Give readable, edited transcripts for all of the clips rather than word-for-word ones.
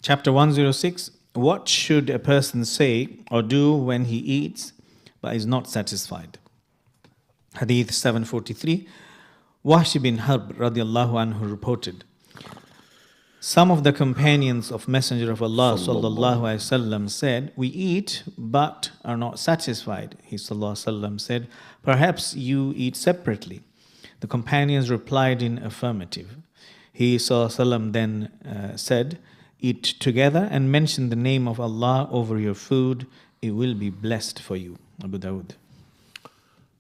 Chapter 106. What should a person say or do when he eats but is not satisfied? Hadith 743. Wahsh bin Harb radiallahu anhu reported, some of the companions of Messenger of Allah sallallahu alaihi wasallam said, we eat but are not satisfied. He sallallahu alaihi wasallam said, perhaps you eat separately. The companions replied in affirmative. He sallallahu alaihi wasallam then said, eat together and mention the name of Allah over your food. It will be blessed for you. Abu Dawood.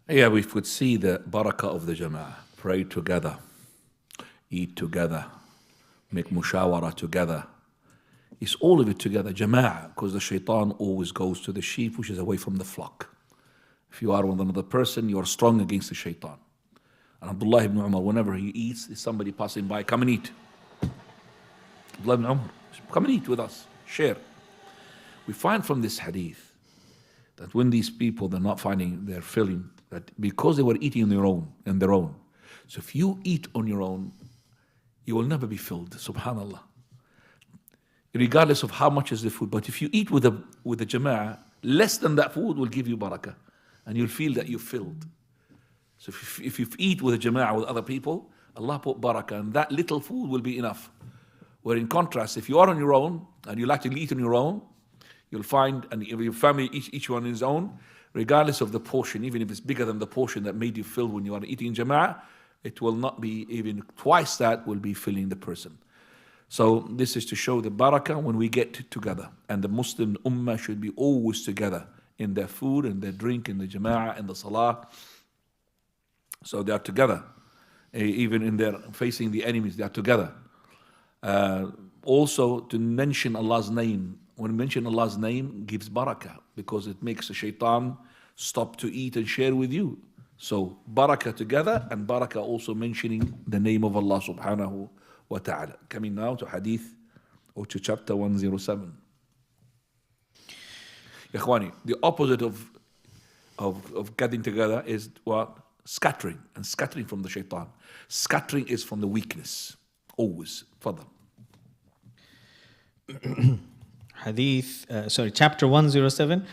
Yeah, we could see the barakah of the jama'ah. Pray together, eat together, make mushawara together. It's all of it together, jama'ah, because the shaitan always goes to the sheep which is away from the flock. If you are with another person, you are strong against the shaitan. And Abdullah ibn Umar, whenever he eats, there's somebody passing by, come and eat. Abdullah ibn Umar, come and eat with us, share. We find from this hadith that when these people, they're not finding, they're feeling that because they were eating on their own. So if you eat on your own, you will never be filled, subhanallah. Regardless of how much is the food. But if you eat with the jama'ah, less than that food will give you barakah. And you'll feel that you're filled. So if you eat with a jama'ah with other people, Allah put barakah, and that little food will be enough. Where in contrast, if you are on your own, and you like to eat on your own, you'll find, and if your family, each one on his own, regardless of the portion, even if it's bigger than the portion that made you fill when you are eating jama'ah, it will not be even twice that will be filling the person. So this is to show the barakah when we get together. And the Muslim ummah should be always together in their food and their drink, in the jama'ah and the salah. So they are together. Even in their facing the enemies, they are together. Also to mention Allah's name. When you mention Allah's name, gives barakah, because it makes the shaitan stop to eat and share with you. So barakah together, and barakah also mentioning the name of Allah subhanahu wa ta'ala. Coming now to hadith, or to chapter 107. Ikhwani, the opposite of getting together is what? Scattering, and scattering from the shaitan. Scattering is from the weakness, always. Fadl. Chapter 107.